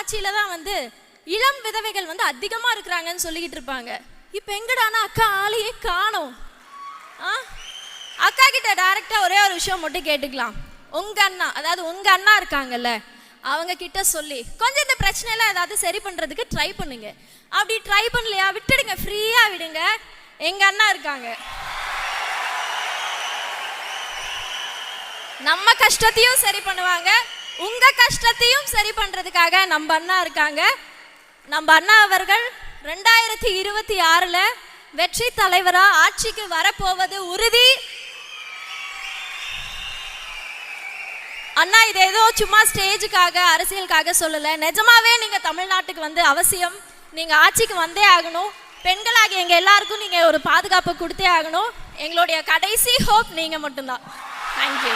ஆட்சியில தான் வந்து இளம் விதவைகள் வந்து அதிகமா இருக்கிறாங்கன்னு சொல்லிக்கிட்டு இருப்பாங்க. இப்ப எங்கடானா அக்கா ஆளையே காணோம். அக்கா கிட்ட டைரக்டா ஒரே ஒரு விஷயம் மட்டும் கேட்டுக்கலாம். உங்க அண்ணா, அதாவது உங்க அண்ணா இருக்காங்கல்ல, அவங்க கிட்ட சொல்லி கொஞ்சம் இந்த பிரச்சனை எல்லாம் ஏதாவது சரி பண்றதுக்கு ட்ரை பண்ணுங்க. அப்படி ட்ரை பண்ணலையா விட்டுடுங்க, ஃப்ரீயா விடுங்க. எங்க அண்ணா இருக்காங்க, நம்ம கஷ்டத்தையும் சரி பண்ணுவாங்க, உங்க கஷ்டத்தையும் சரி பண்றதுக்காக நம்ம அண்ணா இருக்காங்க. நம்ம அண்ணா அவர்கள் 2026ல வெற்றி தலைவரா ஆட்சிக்கு வரப்போவது உறுதி. அண்ணா இது ஏதோ சும்மா ஸ்டேஜுக்காக அரசியலுக்காக சொல்லல, நிஜமாவே நீங்க தமிழ்நாட்டுக்கு வந்து அவசியம். நீங்க ஆட்சிக்கு வந்தே ஆகணும். பெண்களாகிய எங்க எல்லாருக்கும் நீங்க ஒரு பாதுகாப்பு கொடுத்தே ஆகணும். எங்களுடைய கடைசி ஹோப் நீங்க மட்டும்தான். தேங்க்யூ.